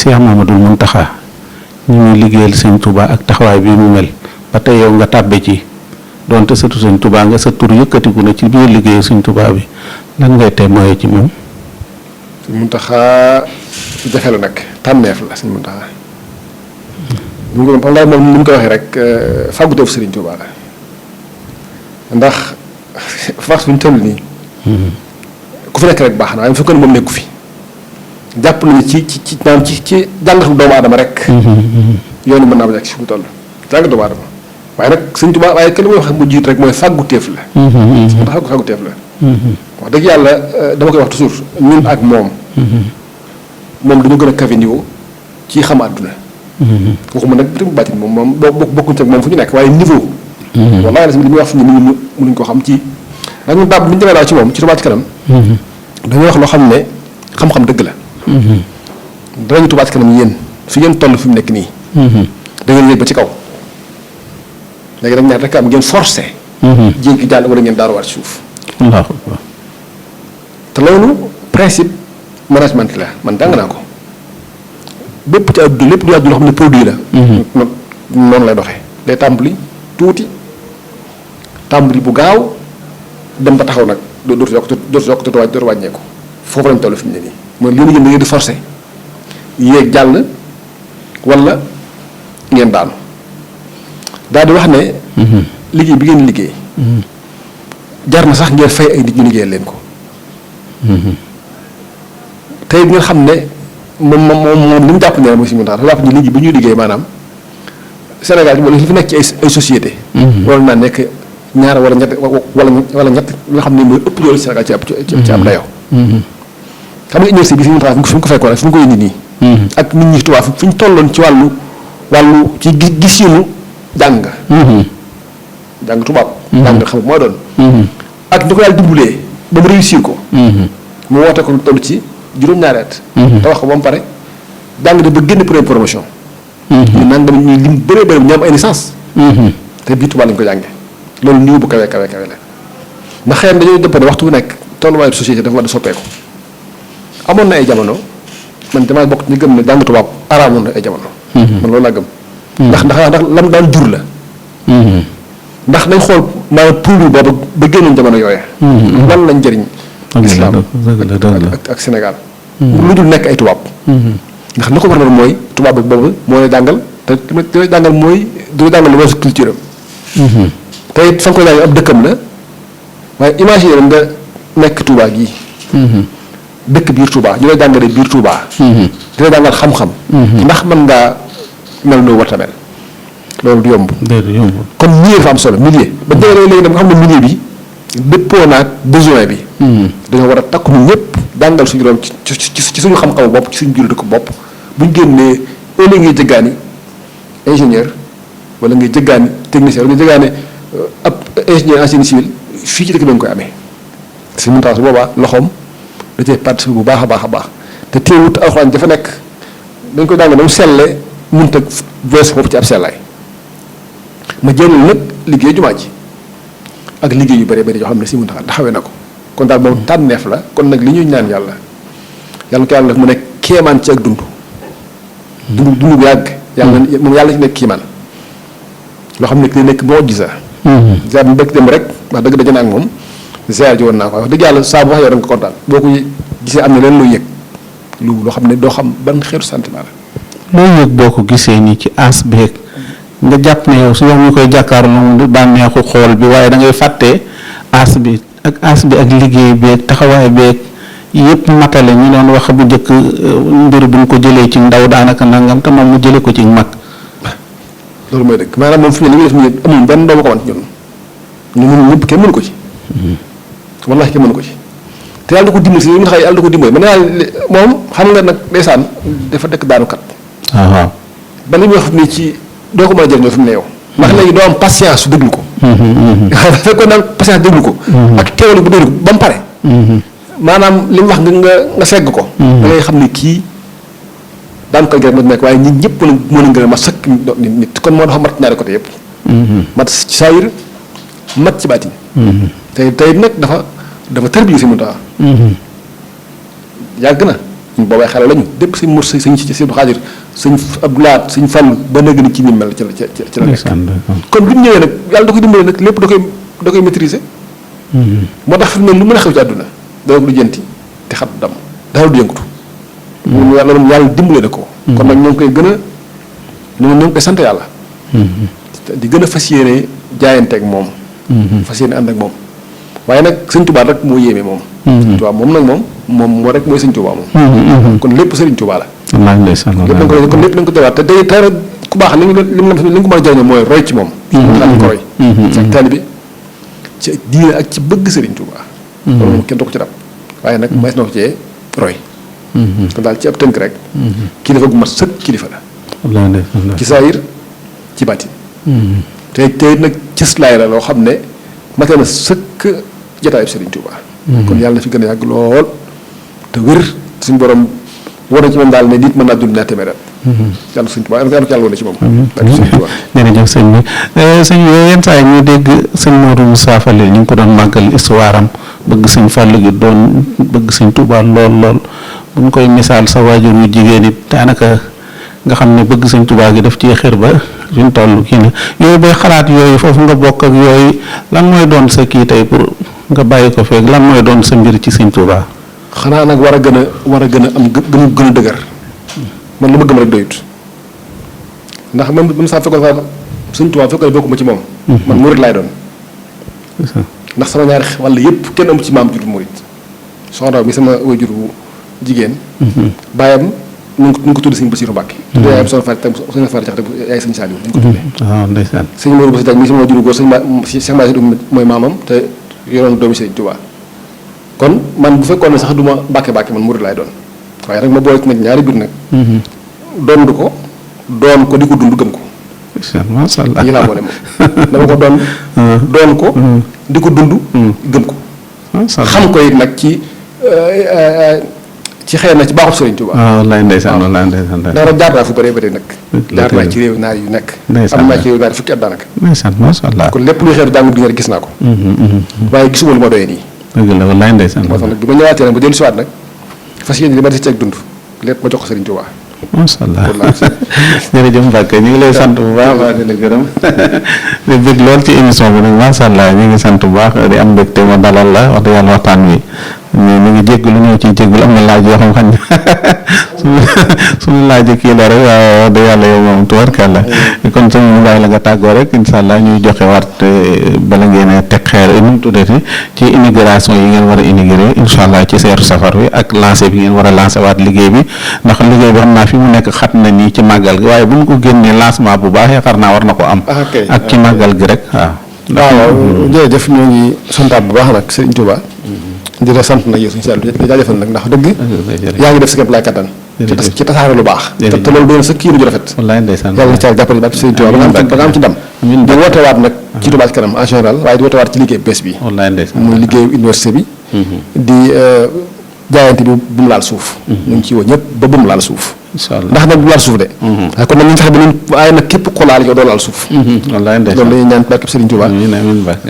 Cheikh Mamadou Mountakha ñu ngi liggéeyal sëñ Touba ak taxawaay bi mu mel ba tey yow nga tàbbe ci donte sëtu sëñ Touba nga sa tur yëkkatiku na ci biir liggéeyu sëñ Touba bi lan ngay témoigner ci moom. sëñ Mountakha jafe la nag tànneef la sëñ Mountakha ñu ngi ko moom ni mu ko waxee rek fàgguteefu Sëriñ Touba la ndax fax suñu toll nii. ku fi nekk rek baax na waaye bu fekkoon moom nekku fi jàpp nañu ci jàngatu doomu aadama rek. yoonu mën naa ba ci fi mu toll jàngatu doomu aadama waaye nag Sëriñ Touba waaye kenn muy wax mu jiit rek mooy fàgguteef la. moo tax fàgguteef la. wax dëgg yàlla dama koy wax toujours ñun ak moom. moom dañu gën a kawe niveau ci xam àdduna. waxuma nag bitim bàtin moom bokkuñ ci ak moom fu ñu nekk waaye niveau. wallaahi la si li muy wax fu ñu nii mënuñ ko xam ci ndax ñun daal bu ñu demee daal ci moom ci Touba Ca Kanam. dañuy wax loo xam ne xam-xam dëgg la. danañu Touba Ca Kanam yéen fi ngeen toll fi mu nekk nii. da ngeen yéeg ba ci kaw. léegi nag ñaar rek am ngeen forcé. jéggi jàll wala ngeen daaruwaat ci suuf. te loolu principe management la man jàng naa ko bépp ci àdduna lépp du àdduna loo xam ne produit la. noonu lay doxee day tàmbali tuuti tàmbali bu gaaw dem ba taxaw nag dootu yokk dootu wàññeeku foofu lañ toll fi mu ne nii mooy li ngeen di forcé yéeg jàll wala ngeen daanu daal di wax ne. liggéey bi ngeen liggéey. jar na sax ngeen fay ay nit ñu liggéeyal leen ko. tey ngeen xam ne moom li mu jàpp ne mooy si mu tax dafa jàpp ne liggéey bi ñuy liggéey maanaam Sénégal wala li fi nekk ci ay société. wala naa nekk ñaar wala ñett wala ñett yoo xam ne mooy ëpp doole Sénégal ci ab dayoo. xam nga université bi si mu tax fi mu ko fekkoon ak fi mu ko indi nii. ak nit ñi tubaab fi ñu tolloon ci wàllu ci gis-gisinu jàng. jàng tubaab. jàng xam mooy doon. ak ñu ko yàlla dimbalee ba mu réussir ko. mu woote ko toll ci juróom-ñaari at. te wax ko ba mu pare jàng de ba génn première promotion. ñu nangam ñu lim bëree bëri ñu am ay licence. te bii tubaab lañ ko jàngee loolu niveau bu kawe la ndax xëy na dañoo dëppale waxtu bu nekk tolluwaayu société dafa war a soppeeku. amoon na ay jamono man damaa bokk ñu gëm ne jàng tubaab araamoon na ay jamono. man loolu laa gëm. ndax lam daan jur la. ndax nañ xool maanaam produit boobu ba génnoon jamono yooya. lan lañ jëriñ. islam ak Sénégal. lu dul nekk ay tubaab. ndax li ko war a mooy tubaab bi boobu moo lay jàngal te li lay jàngal mooy du la jàngal lu weesu culture am. te it fa nga koy jàngal ab dëkkam la waaye imaginer nga nekk Touba gii. dëkk biir Touba ñu lay jàngalee biir Touba. di la jàngal xam-xam. ndax mën ngaa mel noo war a mel. loolu du yomb. kon milieu dafa am solo milieu ba jëlee léegi nag nga xam ne milieu bi dëppoo naag besoin bi. dañoo war a takku ñun ñëpp jàngal suñu doom ci suñu xam-xamu bopp ci suñu biir dëkk bopp buñ génnee au lieu ngay jëggaani ingénieur wala ngay jëggaani technicien wala ngay jëggaane ab ingénieur en génie civil fii ci dëkk bi nga koy amee. si mun tax su boobaa loxoom da cee participer bu baax a baax te teewut alxuraan dafa nekk dañ ko jàng ba mu selle mënut a weesu bopp ci ab sellaay. ma jéem nag liggéey jumaa ji ak liggéey yu bëree bëri yoo xam ne si mun taxawee na ko kon daal moom tànneef la kon nag li ñuy ñaan yàlla ko yàlla def mu nekk kéemaan ci ak dund bu yàgg yàlla moom yàlla ci nekk kéemaan loo xam ne ki nekk moo gisa ziar bi bëgg dem rek wax dëgg daje na ak moom ziar ji woon naa ko wax dëgg yàlla saa bu wax yow da nga kontaan boo ko gisee am na leen looy yëg loo xam ne doo xam ban xeetu sentiment la looy yëg boo ko gisee nii ci as beeg nga jàpp ne yow su yow ñu koy jàkkaarloo bànneexu xool bi waaye da ngay fàtte as bi ak liggéey beeg taxawaay beeg yëpp matale ñu doon wax bu njëkk mbir buñ ko jëlee ci ndaw daanaka nangam te moom mu jëlee ko ci mag. loolu mooy dëgg maanaam moom fi mu ne li muy def nii amul benn doomu ko wan ñun ñëpp kenn mënu ko ci. wallaahi kenn mënu ko ci te yàlla da ko dimbali si li nga xam ne yàlla da ko dimbali man moom xam nga nag ndeysaan dafa dëkk daanukat. waaw ba li muy wax nii ci. doo ko mën a jëriñoo fi mu ne yow. ndax léegi doo am patience su déglu ko. waaw dafa fekkoon naan patience déglu ko. ak teewlu bu déglu ko ba mu pare. maanaam li mu wax nga segg ko. da ngay xam ne kii daan koy gërëm nekk waaye ñi ñëpp mën a gën a mat sëkk nit kon moo dafa mat ñaari côté yëpp. mat ci saayir mat ci baatin. tey nag dafa tërbiyu si mu tax. yàgg na ñun boobay xale lañu dépp sëñ Mor sëñ ci Sëñ Xaadir sëñ Abdoulaat sëñ Fall ba nëgg ni ci ni mel ci la nekk kon bu ñu ñëwee nag yàlla da koy dimbale nag lépp da koy maîtriser moo tax fi mu ne lu mën a xew ci àdduna dana ko du jënti te xat dam dara du yëngatu moom yàlla dimbale na ko kon nag ñoo ngi koy gën a ñoo ngi koy sant yàlla di gën a fas yéene jaayanteeg moom fas yéene ànd ak moom waaye nag sëñ Tuubaa rek moo yéeme moom sëñ Tuubaa moom nag moom moo rek mooy sëñ Tuubaa moom kon lépp sëriñ Tuubaa la kon lépp nañ ko jawaat te day tara ku baax li nga ko mën a jëriñoo mooy roy ci moom xam ko roy ci ak taalibe ci diine ak ci bëgg sëriñ Tuubaa loolu moom kenn du ko ci dab waaye nag may na ko cee roy kon daal ci ab tënk rek kilifa gu mat sëkk kilifa la ci saayir ci baatin te nag cëslaay la loo xam ne mate na sëkk jataayub Sëriñ Tuubaa kon yàlla na fi gën a yàgg lool te wér suñu borom war na ci moom daal ne nit mën naa dund naa téeméer yàlla Sëriñ Tuubaa yàlla woon na ci moom jërëjëf sëñ bi sëñ bi yenn saa yi ñu dégg sëñ Modou Moussa Fall ñu ngi ko doon màggal histoire am bëgg sëñ Fallu gi doon bëgg sëñ Tuubaa lool bu ñu koy misaal sa waajur wu jigéen it daanaka nga xam ne bëgg sëñ Tuubaa gi daf ci xër ba fi mu toll kii na yooyu bay xalaat yooyu foofu nga bokk ak yooyu lan mooy doon sa kii tey pour nga bàyyi ko feeg lan mooy doon sa mbir ci sëñ Tuubaa xanaa nag war a gën a am gën a dëgër man lu ma gëm rek doyut ndax man saa fekkoon fa sëñ Tuubaa fekkoon bokkuma ci moom man murit laay doon ndax sama ñaari wàll yëpp kenn amu ci maam jur murit soxna mi sama waajur wu jigéen bàyyam nu ngi ko tudd sëñ Basiru Mbàkke tuddee yaayam soxna Faati Jaxate yaay sëñ Saaliw ñu ko tuddee waaw ndeysaan sëñ Moodu Basi Jaaj mi sama waajur góor Cheikh Mahi mooy maamam te yoroon doomi Sëriñ Tuubaa kon man bu fekkoon ne sax du ma bàkke man murit laay doon waaye nag ma boole ci nag ñaari biir nag doon ko di ko dund gëm ko masha Allah ñi laa boole moom dama ko doon ko di ko dund gëm ko xam ko it nag ci xëy na ci baaxut Sëriñ Tuubaa wallaay ndeysaan dara jaar naa fu bëree bëri nag jaar naa ci réew naar yu nekk am naa ci réew naar fukki at daanaka ndeysaan masha Allah kon lépp luy xeetu jàngu di nga gis naa ko waaye gisuma lu ma doyee nii dëgg la wallaay ndeysaan moo tax nag bi ma ñëwaatee nag ba dellu siwaat nag fas yéene li ma des ci ak dund lépp ma jox ko Sëriñ Tuubaa masha Allah jërëjëf Mbacke ñu ngi lay sant bu baax di la gërëm di bëgg lool ci émission bi nag masha Allah ñu ngi sant bu baax di am mbégte ma dalal la wax dëgg yàlla waxtaan wi ñu ngi jégalu ñëw ci jégalu am na laaj yoo xam ne suñu laaj kii la rek waaye wax dëgg yàlla yow moom tubarkàlla kon suñu mu bàyyi la nga tàggoo rek incha allah ñuy joxe waat bala ngeen a teg xeer nu mu tuddati ci immigration yi ngeen war a immigré incha allah ci seetu safar bi ak lancé bi ngeen war a lancé waat liggéey bi ndax liggéey bi xam naa fi mu nekk xat na nii ci màggal gi waaye bu ñu ko génnee lancement bu baax yaakaar naa war na ko am. ak ci màggal gi rek waaw. waaw jërëjëf ñoo ngi santaat bu baax nag Sëriñ Tuubaa di la sant nag yow suñu Saliou di jaajëfal nag ndax dëgg yaa ngi def sa képp laay kattan ci tasaare lu baax te loolu doon sa kii lu rafet wallaay ndeysaan yàlla na ci jàppale ba Sëriñ Tuubaa ba nga am ci ndam di woote waat nag ci Touba Ca Kanam en général waaye di woote waat ci liggéey bees bi wallaay ndeysaan muy liggéeyu université bi di jaayante bi bu mu laal suuf ñu ngi ci woo ñëpp ba bu mu laal suuf ndax nag bu laal suuf de waaye kon nag ñu fexe ba ñun waaye nag képp ko laal yow doo laal suuf wallaay ndeysaan loolu dañuy ñaan barkeb Sëriñ Tuubaa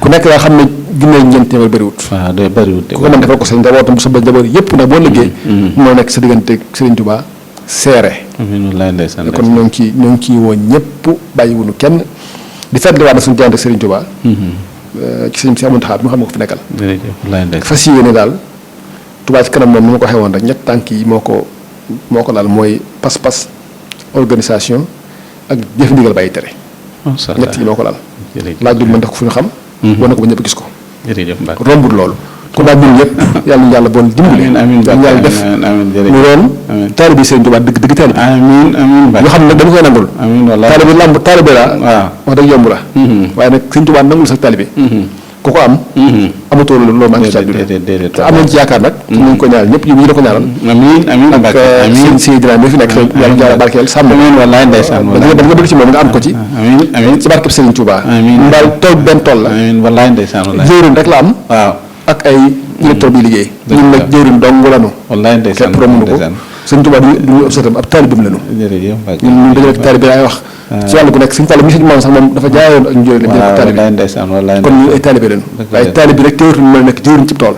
ku nekk daa xam ne ginnaaw ñeent téeméer bëriwut waaw day bëriwut ku ko mën defal ko sa njabootam sa njaboot yëpp nag boo liggéey moo nekk sa diggante Sëriñ Tuubaa seere wallaay ndeysaan kon ñoo ngi ciy woo ñëpp bàyyiwuñu kenn di fàttaliwaat na suñu jaayante Sëriñ Tuubaa ci sëñ si Muntaxa bi nga xam ne ko fi nekkal fas yéene daal Touba Ca Kanam moom ni ma ko waxee woon rek ñett tànk yi moo ko daal mooy pas-pas organisation ak jëf ndigal bàyyi tere ñett yi moo ko daal laaj lu mën def ko fu ñu xam wane ko ba ñëpp gis ko rombul loolu kon daal ñun ñëpp yàlla ñu yàlla boon dimbali yàlla def mu doon taalibe Sëriñ Tuubaa dëgg taalibe yoo xam ne nag dañu koy nangul taalibe la wax dëgg yomb la waaye nag Sëriñ Tuubaa nangul sax taalibe ku ko am amatoo loolu maa ngi ci àdduna te am nañ ci yaakaar nag ñu ngi ko ñaanal ñëpp ñu da ko ñaanal ak seen dina bi fi nekk yàlla yàlla barkeel sàmm wallaay ndeysaan da nga bëgg ci moom nga am ko ci ci barkeb Sëriñ Tuubaa daal tool benn tool la wallaay ndeysaan jëwriñ rek la am ak ay électro bi liggéey ñun nag jëwriñ dong lanu wallaay ndeysaan képp romb ko Sëriñ Tuubaa duñu ab sëtam ab taalibeem lanu ñun dañu nekk taalibe ay wax ci wàllu gu nekk Sëriñ Fallu mi maam sax moom dafa jaayoon ak ñu jëlee taalibe kon ñu ay taalibe lañu waaye taalibe rek teewutul mën a nekk jëwriñ ci tool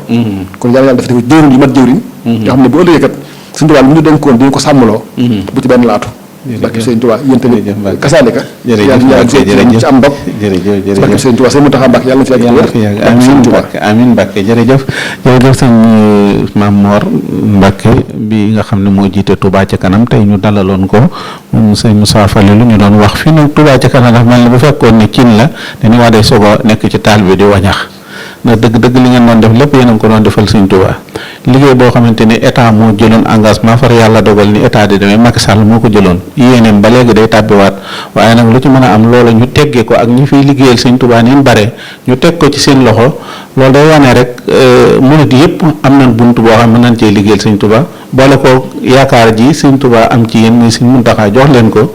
kon yàlla dafa def jëwriñ yu mat jëwriñ yoo xam ne bu ëllëgee kat Sëñ Tuubaa lu ñu dénkoon di ko sàmmloo. bu ci benn laatu. barke Sëñ Tuubaa yéen tamit kasaalika. jërëjëf ci am ndog. jërëjëf barke Sëñ Tuubaa Sëñ Muntaxa Mbàkke yàlla na fi yàgg. amiin Mbàkke jërëjëf sëñ Maam Mor Mbàkke bi nga xam ne moo jiite Touba ca kanam tey ñu dalaloon ko sëñ Moussa Falilou ñu doon wax fii nag Touba ca kanam dafa mel ne bu fekkoon ne cin la dañuy wax day soog a nekk ci taal bi di wañax ndax dëgg li ngeen doon def lépp yéen a ngi ko doon defal sëñ Touba liggéey boo xamante ni état moo jëloon engagement far yàlla dogal ni état di demee Macky Sall moo ko jëloon yéeneem ba léegi day tàbbiwaat waaye nag lu ci mën a am loola ñu teggee ko ak ñi fiy liggéeyal sëñ Touba ni mu bare ñu teg ko ci seen loxo loolu day wane rek murit yëpp am nañ bunt boo xam ne mën nañ cee liggéeyal sëñ Touba boole ko yaakaar ji sëñ Touba am ci yéen muy sëñ Muntaxa jox leen ko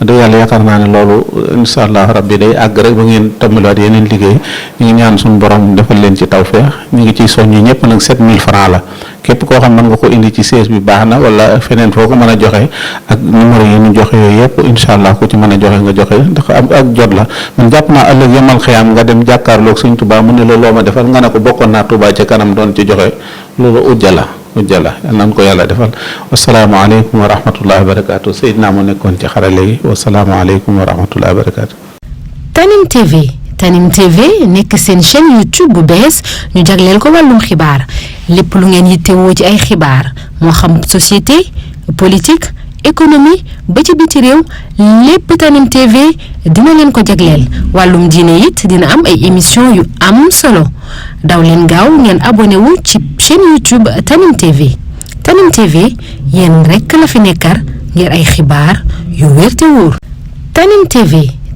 dëgg yàlla yaakaar naa ne loolu incha allah rabbi day àgg rek ba ngeen tàmbaliwaat yeneen liggéey ñu ngi ñaan suñu borom defal leen ci tawfeex ñu ngi ciy soññi ñëpp nag 7000 francs la képp koo xam mën nga ko indi ci siège bi baax na wala feneen foo ko mën a joxe ak numéro yi ñu joxe yooyu yëpp incha allah ku ci mën a joxe nga joxe ndax ak jot la man jàpp naa ëllëg yemal xiyaam nga dem jàkkaarloog sëñ Touba mu ne la loo ma defal nga ne ko bokkoon naa Touba ca kanam doon ci joxe loolu ujja la yal nañ ko yàlla defal wasalaamaaleykum wa rahmatullahi wa barakaatu Seydina mu nekkoon ci xarale yi wasalaamaaleykum wa rahmatullahi wa barakaatu. Tanim TV nekk seen chaîne YouTube bu bees ñu jagleel ko wàllum xibaar lépp lu ngeen yittewoo ci ay xibaar moo xam société politique économie ba ci biti réew lépp Tanim TV dina leen ko jagleel wàllum diine it dina am ay émission yu am solo daw leen gaaw ngeen abonné wu ci chaîne YouTube Tanim TV Tanim TV yéen rekk la fi nekkar ngir ay xibaar yu wér te wóor.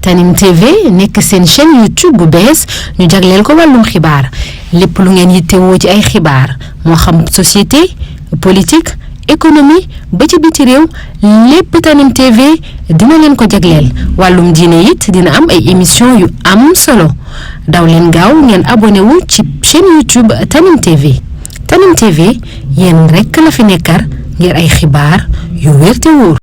Tanim TV nekk seen chaîne YouTube bu bees ñu jagleel ko wàllum xibaar lépp lu ngeen yittewoo ci ay xibaar moo xam société politique économie ba ci biti réew lépp Tanim TV dina leen ko jagleel wàllum diine it dina am ay émission yu am solo daw leen gaaw ngeen abonné wu ci chaîne YouTube Tanim TV Tanim TV yéen rekk la fi nekkar ngir ay xibaar yu wér te wóor.